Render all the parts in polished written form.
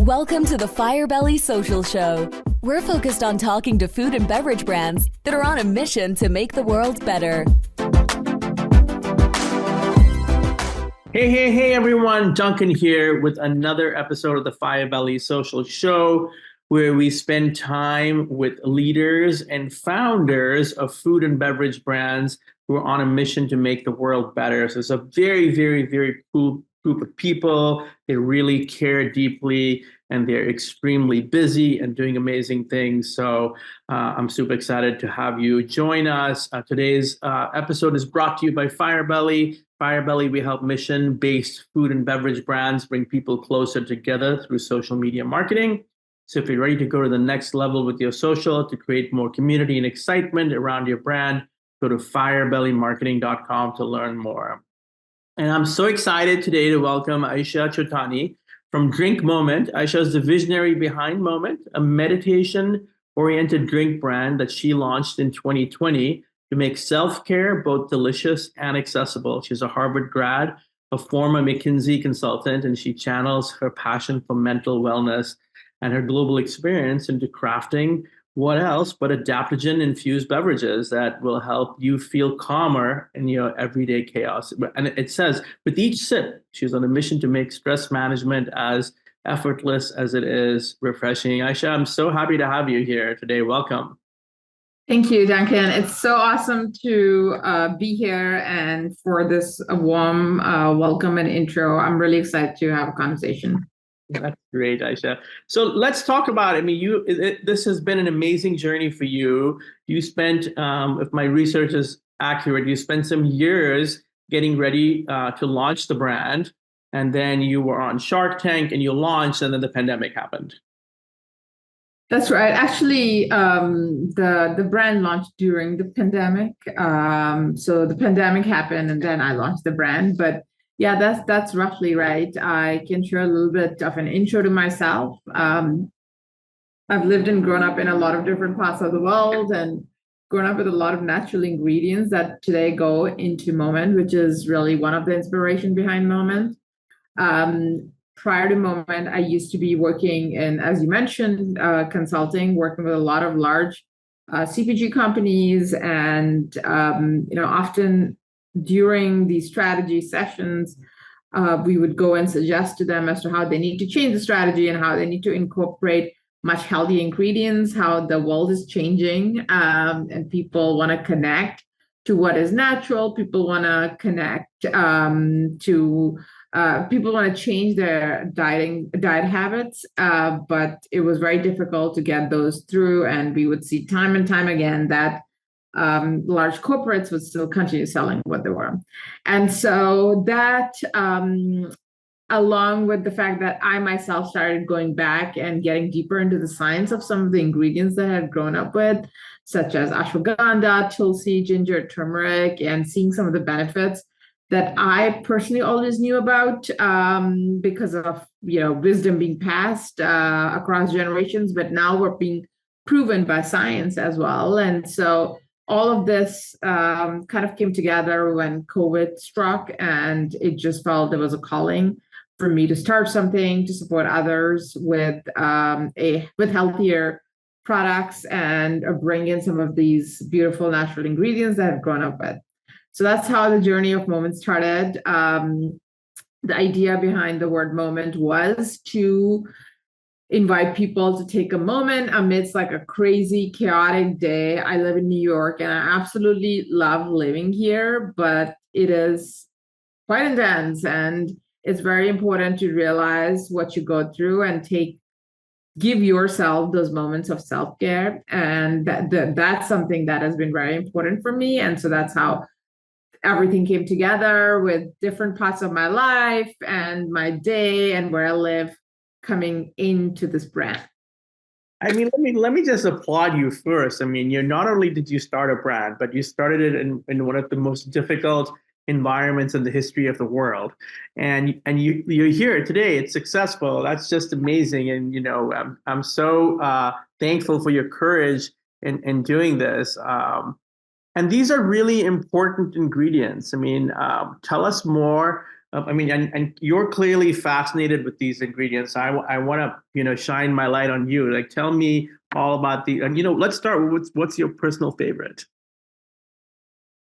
Welcome to the Firebelly Social Show. We're focused on talking to food and beverage brands that are on a mission to make the world better. Hey, everyone. Duncan here with another episode of the Firebelly Social Show, where we spend time with leaders and founders of food and beverage brands who are on a mission to make the world better. So it's a very, very, very cool group of people. They really care deeply, and they're extremely busy and doing amazing things. So I'm super excited to have you join us. Today's episode is brought to you by Firebelly. Firebelly, we help mission-based food and beverage brands bring people closer together through social media marketing. So if you're ready to go to the next level with your social to create more community and excitement around your brand, go to firebellymarketing.com to learn more. And I'm so excited today to welcome Aisha Chottani from Drink Moment. Aisha is the visionary behind Moment, a meditation-oriented drink brand that she launched in 2020 to make self-care both delicious and accessible. She's a Harvard grad, a former McKinsey consultant, and she channels her passion for mental wellness and her global experience into crafting what else but adaptogen-infused beverages that will help you feel calmer in your everyday chaos. And it says, with each sip, she's on a mission to make stress management as effortless as it is refreshing. Aisha, I'm so happy to have you here today. Welcome. Thank you, Duncan. It's so awesome to be here and for this warm welcome and intro. I'm really excited to have a conversation. That's great, Aisha. So let's talk about it. I mean, this has been an amazing journey for you. You spent, if my research is accurate, you spent some years getting ready to launch the brand, and then you were on Shark Tank and you launched, and then the pandemic happened. That's right. Actually, the brand launched during the pandemic. So the pandemic happened, and then I launched the brand. But yeah, that's roughly right. I can share a little bit of an intro to myself. I've lived and grown up in a lot of different parts of the world, and grown up with a lot of natural ingredients that today go into Moment, which is really one of the inspiration behind Moment. Prior to Moment, I used to be working in, as you mentioned, consulting, working with a lot of large CPG companies, and often during these strategy sessions, we would go and suggest to them as to how they need to change the strategy and how they need to incorporate much healthier ingredients, how the world is changing, and people want to connect to what is natural. People want to connect people want to change their diet habits, but it was very difficult to get those through. And we would see time and time again that large corporates would still continue selling what they were. And so that, along with the fact that I myself started going back and getting deeper into the science of some of the ingredients that I had grown up with, such as ashwagandha, tulsi, ginger, turmeric, and seeing some of the benefits that I personally always knew about because of wisdom being passed across generations, but now we're being proven by science as well. And so all of this kind of came together when COVID struck, and it just felt there was a calling for me to start something to support others with healthier products and bring in some of these beautiful natural ingredients that I've grown up with. So that's how the journey of Moment started. The idea behind the word Moment was to invite people to take a moment amidst like a crazy, chaotic day. I live in New York, and I absolutely love living here, but it is quite intense, and it's very important to realize what you go through and give yourself those moments of self-care. And that's something that has been very important for me. And so that's how everything came together, with different parts of my life and my day and where I live coming into this brand. I mean, let me just applaud you first. I mean, not only did you start a brand, but you started it in one of the most difficult environments in the history of the world, and you're here today. It's successful. That's just amazing. And I'm so thankful for your courage in doing this. And these are really important ingredients. I mean, tell us more I mean, and you're clearly fascinated with these ingredients. I want to, shine my light on you. Like, tell me all about and let's start with what's your personal favorite?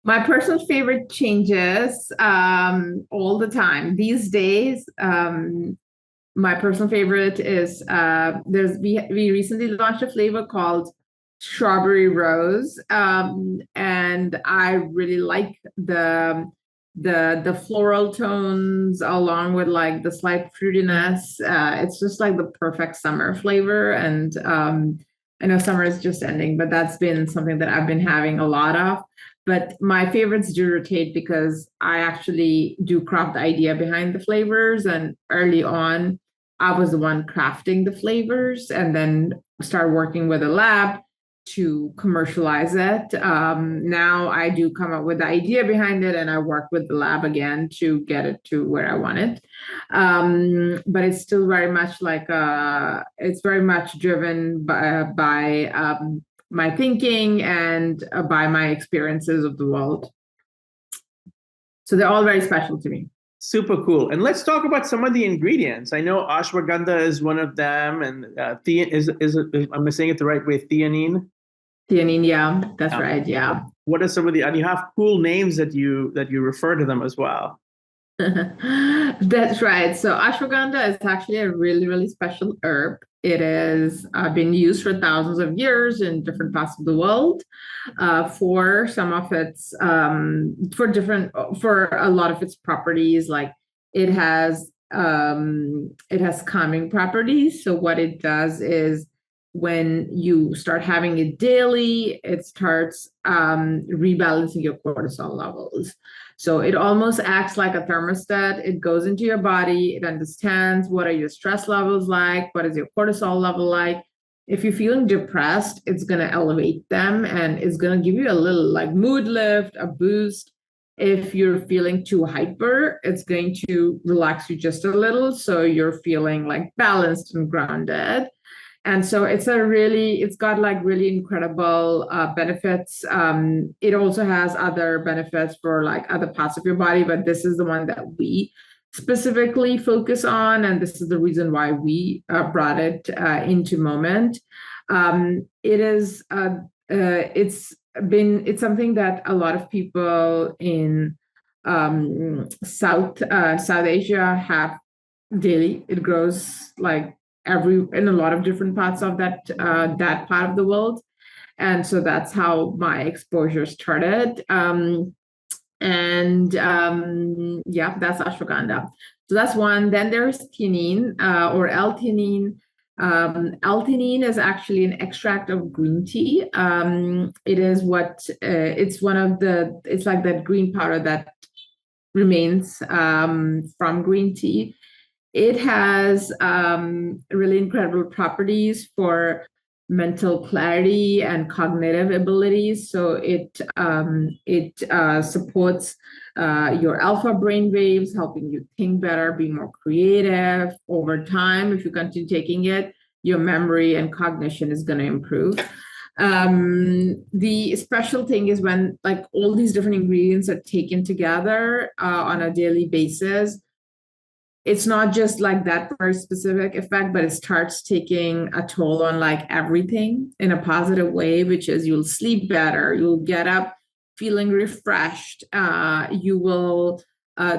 My personal favorite changes all the time. These days, my personal favorite is we recently launched a flavor called Strawberry Rose, and I really like the floral tones along with like the slight fruitiness. It's just like the perfect summer flavor, and I know summer is just ending, but that's been something that I've been having a lot of. But my favorites do rotate because I actually do craft the idea behind the flavors. And early on, I was the one crafting the flavors and then start working with a lab to commercialize it. Now I do come up with the idea behind it and I work with the lab again to get it to where I want it. But it's still very much like it's very much driven by my thinking and by my experiences of the world. So they're all very special to me. Super cool. And let's talk about some of the ingredients. I know ashwagandha is one of them, and am I saying it the right way? Theanine. Theanine, yeah, that's right. Yeah. What are some of and you have cool names that you refer to them as well. That's right. So ashwagandha is actually a really, really special herb. It has been used for thousands of years in different parts of the world for some of its for a lot of its properties. Like it has calming properties. So what it does is when you start having it daily, it starts rebalancing your cortisol levels. So it almost acts like a thermostat. It goes into your body. It understands what are your stress levels like, what is your cortisol level like. If you're feeling depressed, it's going to elevate them and it's going to give you a little like mood lift, a boost. If you're feeling too hyper, it's going to relax you just a little. So you're feeling like balanced and grounded. And so it's got like really incredible benefits. It also has other benefits for like other parts of your body, but this is the one that we specifically focus on. And this is the reason why we brought it into Moment. It's something that a lot of people in South Asia have daily. It grows like in a lot of different parts of that part of the world. And so that's how my exposure started. That's ashwagandha. So that's one. Then there's theanine or L-theanine. L-theanine is actually an extract of green tea. It is it's like that green powder that remains from green tea. It has really incredible properties for mental clarity and cognitive abilities. So it supports your alpha brain waves, helping you think better, be more creative. Over time, if you continue taking it, your memory and cognition is going to improve. The special thing is when like all these different ingredients are taken together on a daily basis. It's not just like that very specific effect, but it starts taking a toll on like everything in a positive way, which is you'll sleep better, you'll get up feeling refreshed, you will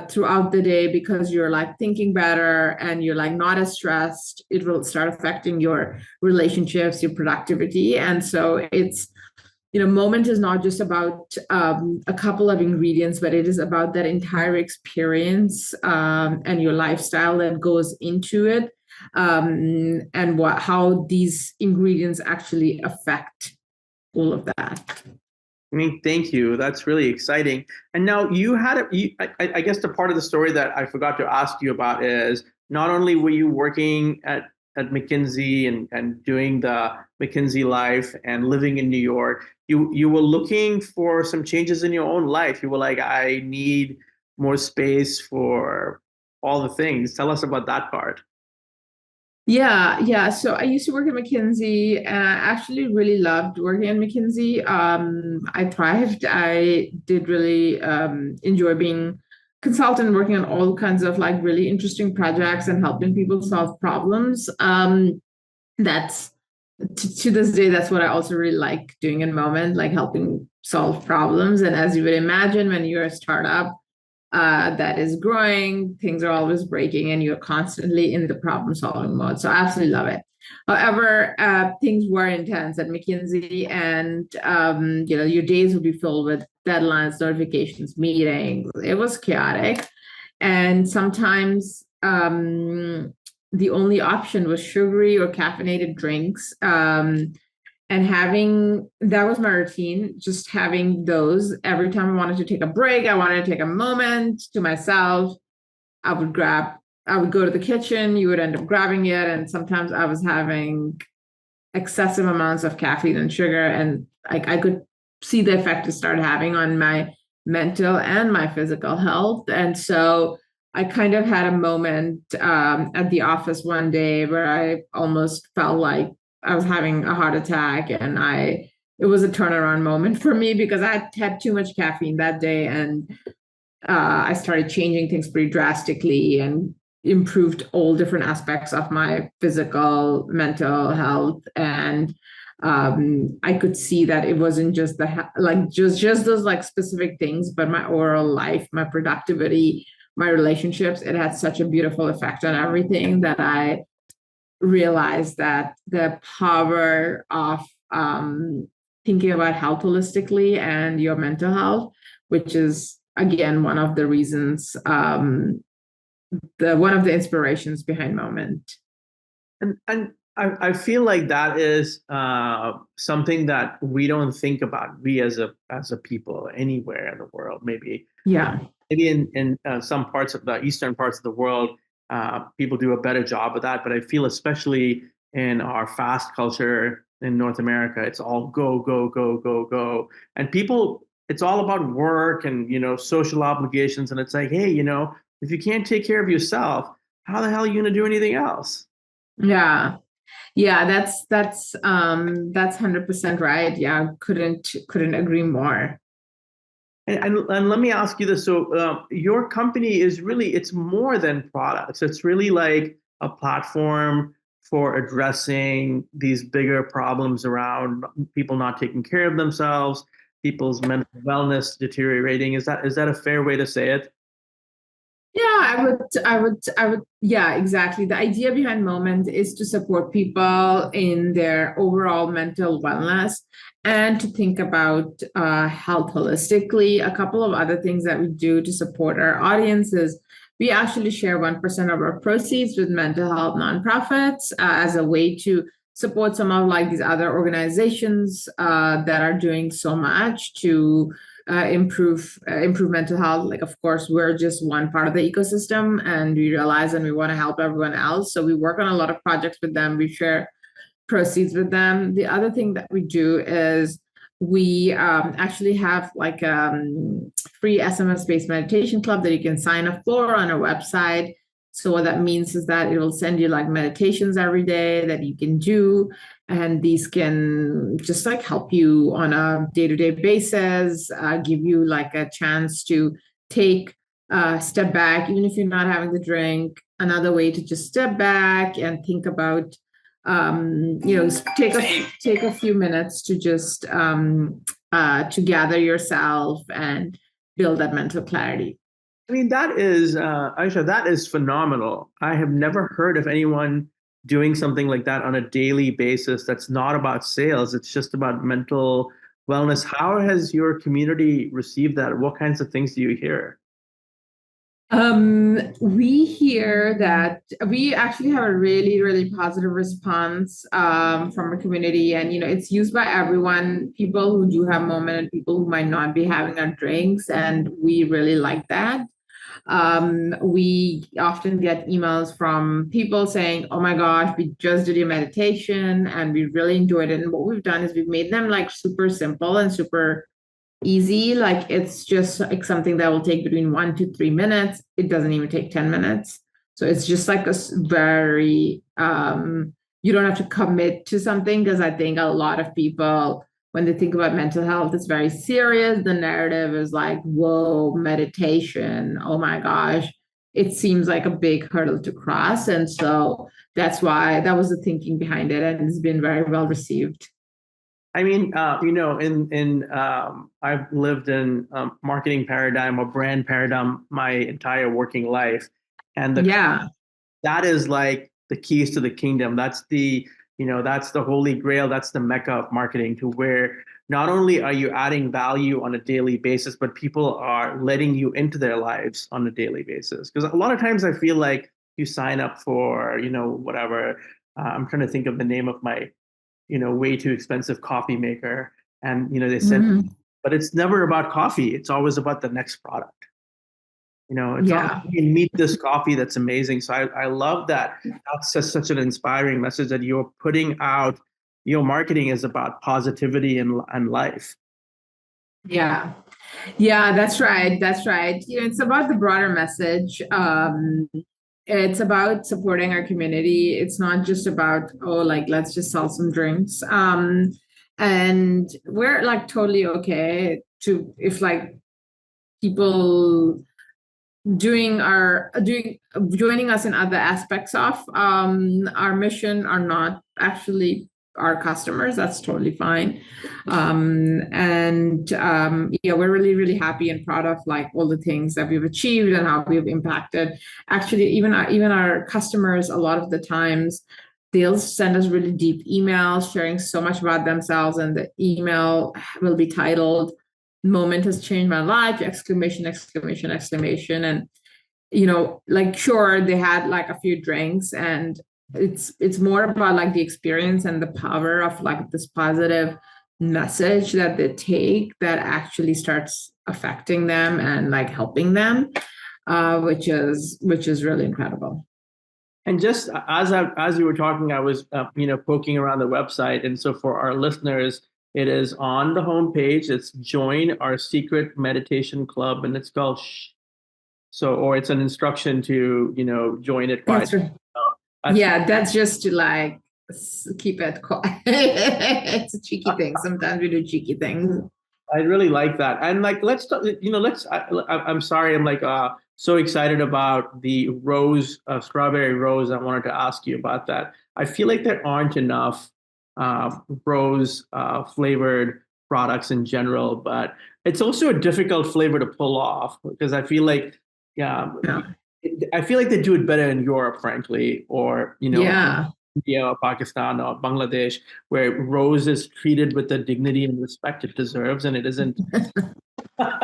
throughout the day, because you're like thinking better and you're like not as stressed, it will start affecting your relationships, your productivity. And so it's, Moment is not just about a couple of ingredients, but it is about that entire experience and your lifestyle that goes into it, and how these ingredients actually affect all of that. I mean, thank you. That's really exciting. And now you had I guess the part of the story that I forgot to ask you about is not only were you working at McKinsey and doing the McKinsey life and living in New York, you were looking for some changes in your own life. You were like, I need more space for all the things. Tell us about that part. Yeah. So I used to work at McKinsey and I actually really loved working at McKinsey. I thrived. I did really enjoy being consultant working on all kinds of like really interesting projects and helping people solve problems. That's to this day, that's what I also really like doing in Moment, like helping solve problems. And as you would imagine, when you're a startup that is growing, things are always breaking, and you're constantly in the problem solving mode. So I absolutely love it. However, things were intense at McKinsey, and your days would be filled with deadlines, notifications, meetings. It was chaotic, and sometimes the only option was sugary or caffeinated drinks. And having that was my routine, just having those every time I wanted to take a break, I wanted to take a moment to myself. I would go to the kitchen, you would end up grabbing it. And sometimes I was having excessive amounts of caffeine and sugar. And I could see the effect it started having on my mental and my physical health. And so I kind of had a moment at the office one day where I almost felt like I was having a heart attack, and it was a turnaround moment for me because I had too much caffeine that day, and I started changing things pretty drastically and improved all different aspects of my physical, mental health. And I could see that it wasn't just just those like specific things, but my overall life, my productivity, my relationships. It had such a beautiful effect on everything that I realized that the power of thinking about health holistically and your mental health, which is again one of the reasons, one of the inspirations behind Moment. And I feel like that is something that we don't think about, we as a people anywhere in the world. Maybe in some parts of the eastern parts of the world, people do a better job of that. But I feel especially in our fast culture in North America, it's all go, go, go, go, go. And people, it's all about work and, social obligations. And it's like, hey, if you can't take care of yourself, how the hell are you going to do anything else? Yeah. Yeah, that's 100% right. Yeah, couldn't agree more. And let me ask you this. So your company is really, it's more than products. It's really like a platform for addressing these bigger problems around people not taking care of themselves, people's mental wellness deteriorating. Is that a fair way to say it? Yeah, I would, yeah, exactly. The idea behind Moment is to support people in their overall mental wellness and to think about health holistically. A couple of other things that we do to support our audience is we actually share 1% of our proceeds with mental health nonprofits as a way to support some of like these other organizations that are doing so much to improve mental health. Like, of course, we're just one part of the ecosystem, and we realize and we want to help everyone else. So we work on a lot of projects with them. We share proceeds with them. The other thing that we do is we actually have like a free SMS-based meditation club that you can sign up for on our website. So what that means is that it will send you like meditations every day that you can do. And these can just like help you on a day-to-day basis, give you like a chance to take a step back, even if you're not having the drink, another way to just step back and think about, take a few minutes to just to gather yourself and build that mental clarity. I mean, that is, Aisha, that is phenomenal. I have never heard of anyone doing something like that on a daily basis that's not about sales. It's just about mental wellness. How has your community received that? What kinds of things do you hear? We hear that we actually have a really, really positive response from our community, and it's used by everyone, people who do have Moment and people who might not be having our drinks, and we really like that. We often get emails from people saying, oh my gosh, we just did your meditation and we really enjoyed it. And what we've done is we've made them like super simple and super easy. Like it's just like something that will take between 1 to 3 minutes. It doesn't even take 10 minutes. So it's just like a very, you don't have to commit to something, because I think a lot of people when they think about mental health, it's very serious. The narrative is like, whoa, meditation. Oh my gosh. It seems like a big hurdle to cross. And so that's why that was the thinking behind it. And it's been very well received. I mean, I've lived in marketing paradigm or brand paradigm my entire working life, and that is like the keys to the kingdom. That's that's the holy grail. That's the mecca of marketing, to where not only are you adding value on a daily basis, but people are letting you into their lives on a daily basis. Because a lot of times I feel like you sign up for, whatever. I'm trying to think of the name of my way too expensive coffee maker. And, they send, but it's never about coffee. It's always about the next product. It's all, you can meet this coffee that's amazing. So I love that. That's just such an inspiring message that you're putting out. Your marketing is about positivity and life. Yeah. Yeah, that's right. That's right. It's about the broader message. It's about supporting our community. It's not just about, let's just sell some drinks. And we're like totally okay if like people joining us in other aspects of our mission are not actually our customers. That's totally fine. We're really, really happy and proud of like all the things that we've achieved and how we've impacted. Actually, even our customers, a lot of the times, they'll send us really deep emails sharing so much about themselves, and the email will be titled "Moment has changed my life!" exclamation, exclamation, exclamation. And sure, they had like a few drinks, and it's more about like the experience and the power of like this positive message that they take that actually starts affecting them and like helping them, which is really incredible. And just as you were talking, I was poking around the website, and so for our listeners, it is on the homepage. It's join our secret meditation club, and it's called Shh. Or it's an instruction to join it quietly. That's just to like keep it quiet. It's a cheeky thing. Sometimes we do cheeky things. I really like that. And like, I'm sorry, I'm like so excited about the strawberry rose. I wanted to ask you about that. I feel like there aren't enough rose flavored products in general, but it's also a difficult flavor to pull off, because I feel like, I feel like they do it better in Europe, frankly, or India or Pakistan or Bangladesh, where rose is treated with the dignity and respect it deserves, and it isn't. Tell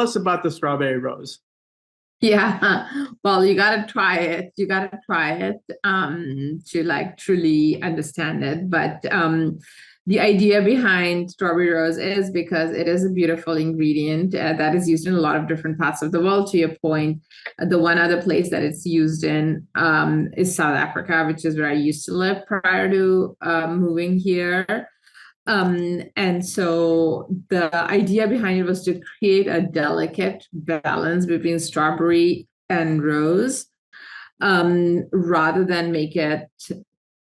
us about the strawberry rose. Yeah, well, you gotta try it. You gotta try it to like truly understand it. But the idea behind strawberry rose is because it is a beautiful ingredient that is used in a lot of different parts of the world. To your point, the one other place that it's used in is South Africa, which is where I used to live prior to moving here. And so the idea behind it was to create a delicate balance between strawberry and rose, rather than make it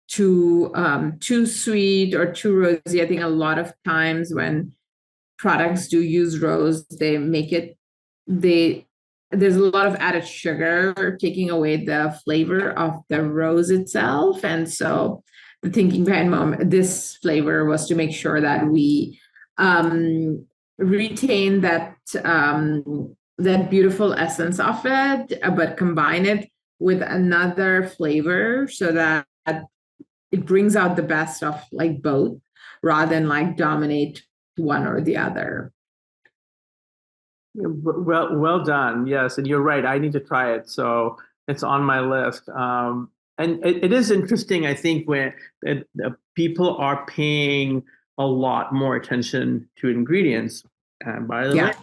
too sweet or too rosy. I think a lot of times when products do use rose, they make it there's a lot of added sugar, taking away the flavor of the rose itself. And so the thinking behind this flavor was to make sure that we retain that beautiful essence of it, but combine it with another flavor so that it brings out the best of like both, rather than like dominate one or the other. Well done. Yes, and you're right. I need to try it, so it's on my list. And it is interesting, I think, when people are paying a lot more attention to ingredients. And by the way,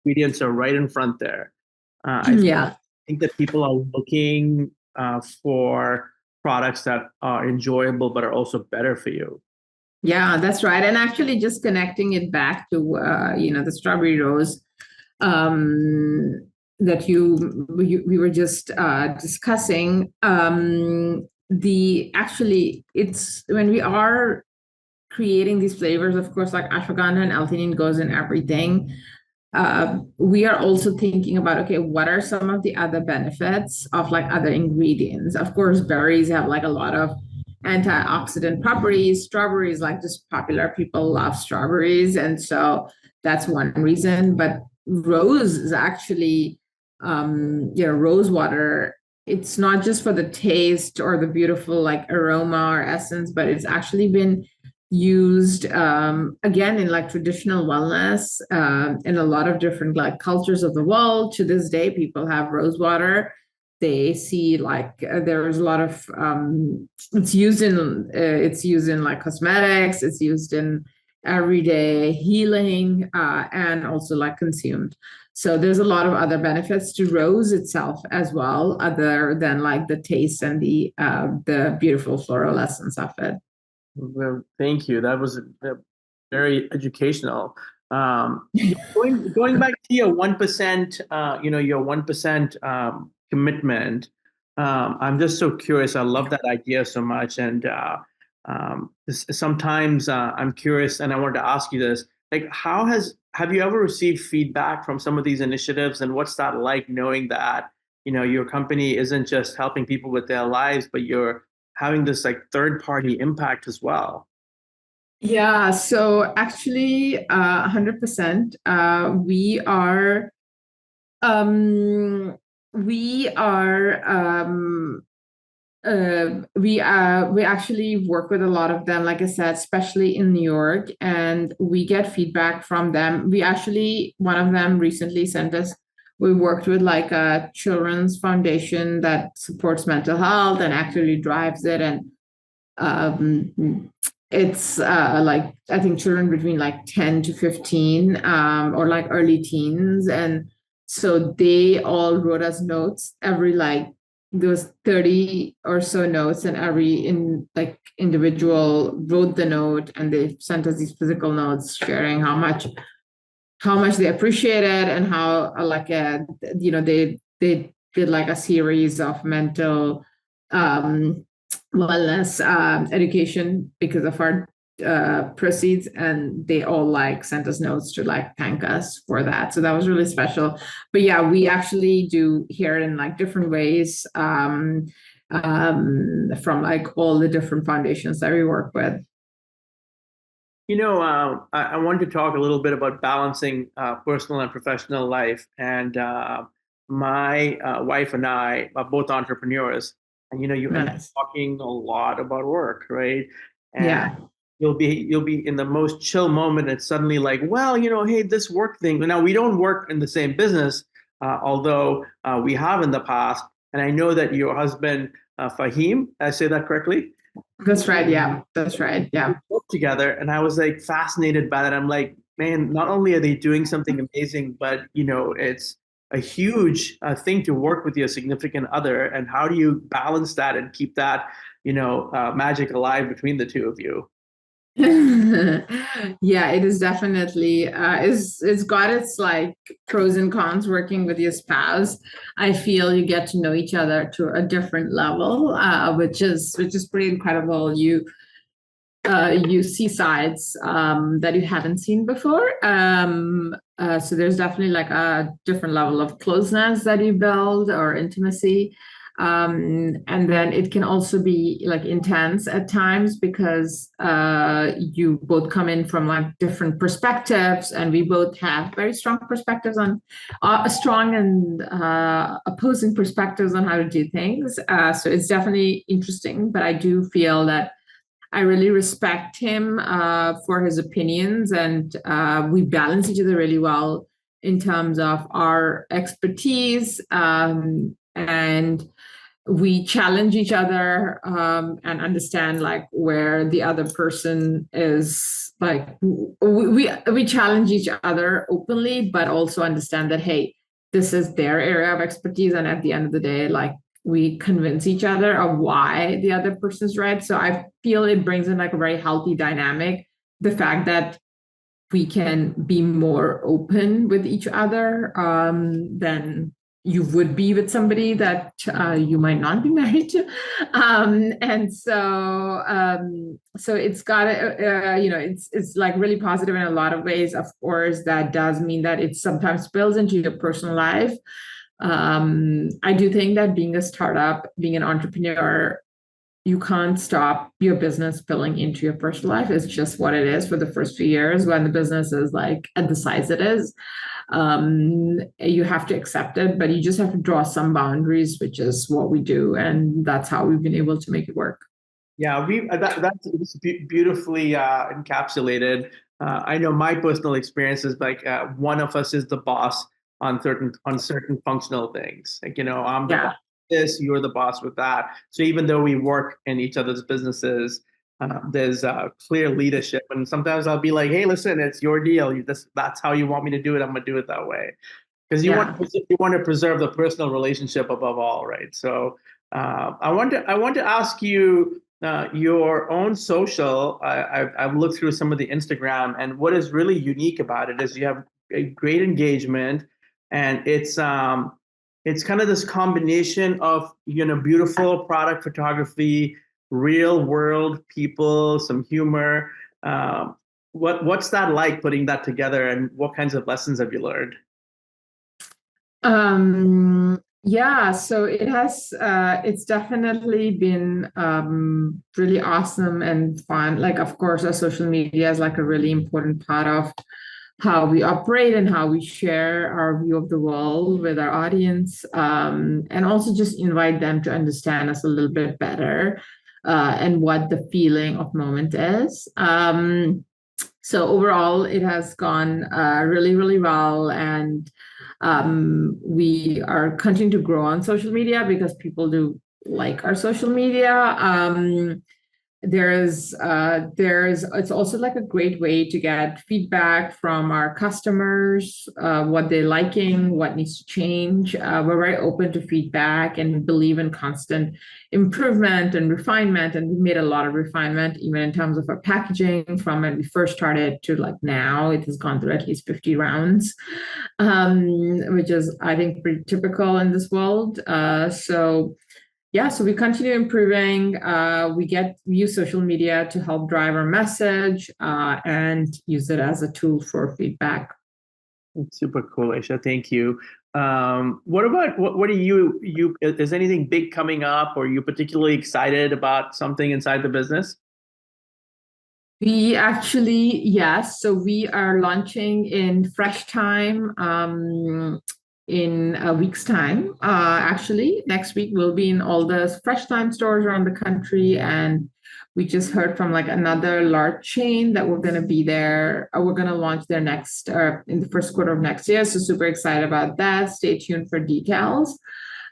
ingredients are right in front there. I think that people are looking for products that are enjoyable but are also better for you. Yeah, that's right. And actually just connecting it back to, the strawberry rose that we were just discussing, it's when we are creating these flavors, of course, like ashwagandha and L-theanine goes in everything. We are also thinking about, okay, what are some of the other benefits of like other ingredients? Of course, berries have like a lot of antioxidant properties. Strawberries, like just popular, people love strawberries. And so that's one reason. But rose is actually, rose water, it's not just for the taste or the beautiful like aroma or essence, but it's actually been used again in like traditional wellness in a lot of different like cultures of the world. To this day, people have rose water. They see like there's a lot of it's used in like cosmetics. It's used in everyday healing and also like consumed. So there's a lot of other benefits to rose itself as well, other than like the taste and the beautiful floral essence of it. Well, thank you. That was very educational. Going back to your 1%, your 1% commitment. I'm just so curious. I love that idea so much, and sometimes I'm curious, and I wanted to ask you this: like, have you ever received feedback from some of these initiatives, and what's that like, knowing that your company isn't just helping people with their lives, but you're having this like third party impact as well? Yeah, so actually, 100%. We are we actually work with a lot of them, like I said, especially in New York, and we get feedback from them. One of them recently sent us, we worked with like a children's foundation that supports mental health and actually drives it. And it's like, I think children between like 10 to 15 or like early teens. And so they all wrote us notes every like, there was 30 or so notes, and every individual wrote the note, and they sent us these physical notes sharing how much they appreciate it, and how they did like a series of mental wellness education because of our proceeds, and they all like sent us notes to like thank us for that. So that was really special. But yeah, we actually do hear it in like different ways from like all the different foundations that we work with. I wanted to talk a little bit about balancing personal and professional life. And my wife and I are both entrepreneurs. And you end up Nice. talking a lot about work, right? And Yeah. you'll be in the most chill moment, and suddenly like, well, hey, this work thing. Now we don't work in the same business, although we have in the past. And I know that your husband, Fahim, did I say that correctly? That's right. Yeah, that's right. We Yeah. worked together, and I was like fascinated by that. I'm like, man, not only are they doing something amazing, but it's a huge thing to work with your significant other. And how do you balance that and keep that magic alive between the two of you? Yeah, it is definitely it's got its like pros and cons working with your spouse. I feel you get to know each other to a different level, which is pretty incredible. You see sides that you haven't seen before. So there's definitely like a different level of closeness that you build, or intimacy. And then it can also be like intense at times, because you both come in from like different perspectives, and we both have very strong perspectives on strong and opposing perspectives on how to do things. So it's definitely interesting, but I do feel that I really respect him for his opinions, and we balance each other really well in terms of our expertise, and we challenge each other and understand like where the other person is. Like we challenge each other openly, but also understand that, hey, this is their area of expertise, and at the end of the day, like, we convince each other of why the other person's right. So I feel it brings in like a very healthy dynamic, the fact that we can be more open with each other than you would be with somebody that you might not be married to. And so it's got it's like really positive in a lot of ways. Of course, that does mean that it sometimes spills into your personal life. I do think that being a startup, being an entrepreneur, you can't stop your business spilling into your personal life. It's just what it is for the first few years when the business is like at the size it is. You have to accept it, but you just have to draw some boundaries, which is what we do. And that's how we've been able to make it work. Yeah, that's beautifully encapsulated. I know my personal experience is like one of us is the boss on certain functional things. Like, I'm the boss with this, you're the boss with that. So even though we work in each other's businesses, there's clear leadership. And sometimes I'll be like, hey, listen, it's your deal. That's how you want me to do it. I'm going to do it that way. Because you want to preserve the personal relationship above all, right? So I want to ask you your own social. I've looked through some of the Instagram, and what is really unique about it is you have a great engagement, and it's kind of this combination of beautiful product photography, real world people, some humor. What's that like putting that together, and what kinds of lessons have you learned? Yeah, so it's definitely been really awesome and fun. Like, of course, our social media is like a really important part of how we operate and how we share our view of the world with our audience, and also just invite them to understand us a little bit better, and what the feeling of moment is. So overall, it has gone really, really well. And we are continuing to grow on social media because people do like our social media. It's also like a great way to get feedback from our customers, what they're liking, what needs to change. We're very open to feedback and believe in constant improvement and refinement. And we made a lot of refinement, even in terms of our packaging from when we first started to like now. It has gone through at least 50 rounds, which is, I think, pretty typical in this world. So we continue improving. We use social media to help drive our message, and use it as a tool for feedback. That's super cool, Aisha. Thank you. What about what are you? Is anything big coming up, or are you particularly excited about something inside the business? We actually, yes. So we are launching in Fresh Time in a week's time. Actually, next week we'll be in all the Fresh Time stores around the country, and we just heard from like another large chain that we're going to be there. We're going to launch there next in the first quarter of next year. So super excited about that. Stay tuned for details.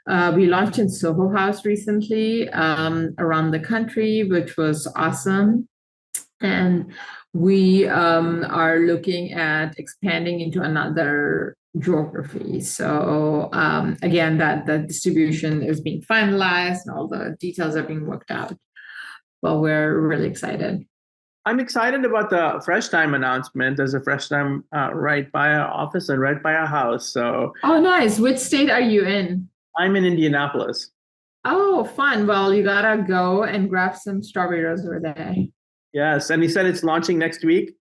We launched in Soho House recently around the country, which was awesome. And we are looking at expanding into another geography. So again, that the distribution is being finalized and all the details are being worked out. Well, we're really excited. I'm excited about the Fresh Time announcement. There's a Fresh Time right by our office and right by our house. So, oh, nice. Which state are you in? I'm in Indianapolis. Oh, fun. Well, you gotta go and grab some strawberries over there. Yes, and he said it's launching next week.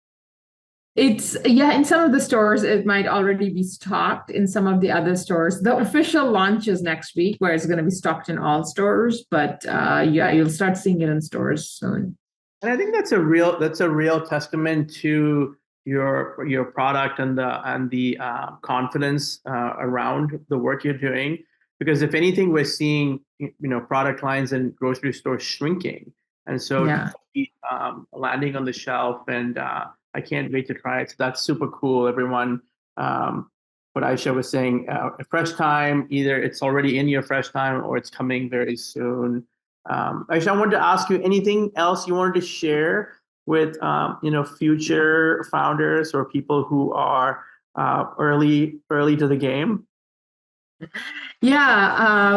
It's in some of the stores it might already be stocked. In some of the other stores, the official launch is next week, where it's going to be stocked in all stores. But you'll start seeing it in stores soon. And I think that's a real testament to your product and the confidence around the work you're doing. Because if anything, we're seeing product lines in grocery stores shrinking, and so landing on the shelf, and I can't wait to try it. So that's super cool. Everyone, what Aisha was saying, Fresh Time, either it's already in your Fresh Time or it's coming very soon. Aisha, I wanted to ask you anything else you wanted to share with future founders or people who are early to the game. Yeah.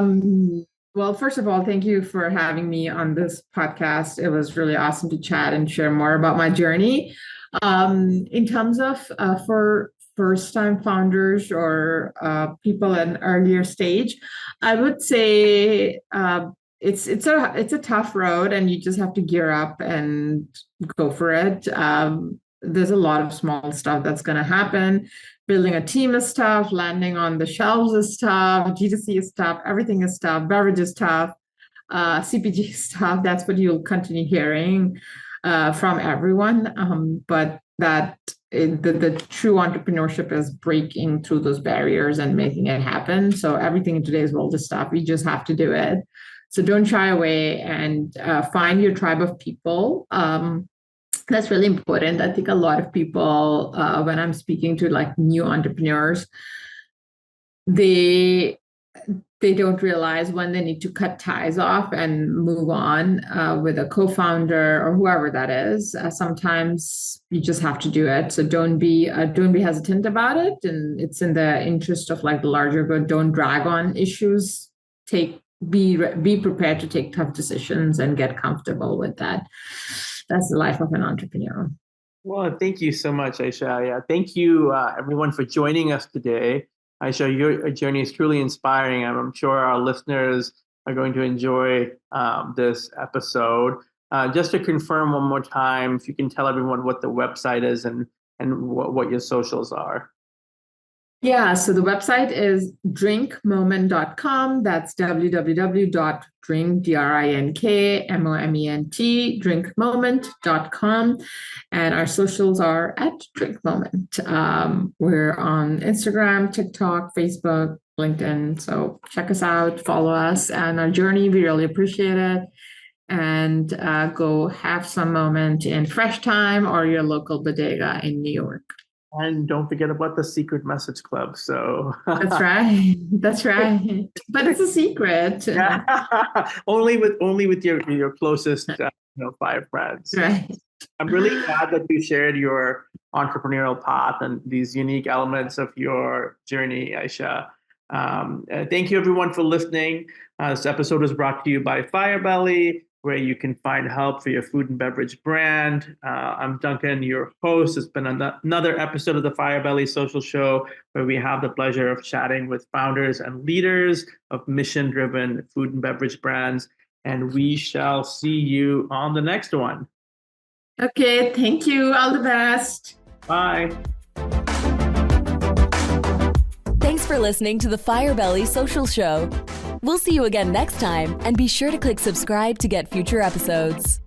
Well, first of all, thank you for having me on this podcast. It was really awesome to chat and share more about my journey. In terms of for first-time founders or people at an earlier stage, I would say it's a tough road, and you just have to gear up and go for it. There's a lot of small stuff that's going to happen. Building a team is tough. Landing on the shelves is tough. G2C is tough. Everything is tough. Beverage is tough. CPG is tough. That's what you'll continue hearing from everyone. But the true entrepreneurship is breaking through those barriers and making it happen. So everything in today's world is tough. You just have to do it. So don't shy away and find your tribe of people. That's really important. I think a lot of people, when I'm speaking to like new entrepreneurs, they don't realize when they need to cut ties off and move on with a co-founder or whoever that is. Sometimes you just have to do it. So don't be hesitant about it. And it's in the interest of like the larger good. Don't drag on issues. Be prepared to take tough decisions and get comfortable with that. That's the life of an entrepreneur. Well, thank you so much, Aisha. Yeah, thank you, everyone, for joining us today. Aisha, your journey is truly inspiring. I'm sure our listeners are going to enjoy this episode. Just to confirm one more time, if you can tell everyone what the website is and what your socials are. Yeah, so the website is drinkmoment.com. That's www.drinkmoment, drinkmoment.com. And our socials are at drinkmoment. We're on Instagram, TikTok, Facebook, LinkedIn. So check us out, follow us, and our journey. We really appreciate it. And go have some moment in Fresh Time or your local bodega in New York. And don't forget about the secret message club. So that's right. That's right. But it's a secret. Yeah. only with your closest 5 friends. Right. I'm really glad that you shared your entrepreneurial path and these unique elements of your journey, Aisha. Thank you everyone for listening. This episode was brought to you by Firebelly, where you can find help for your food and beverage brand. I'm Duncan, your host. It's been another episode of the Firebelly Social Show, where we have the pleasure of chatting with founders and leaders of mission-driven food and beverage brands. And we shall see you on the next one. Okay, thank you. All the best. Bye. Thanks for listening to the Firebelly Social Show. We'll see you again next time, and be sure to click subscribe to get future episodes.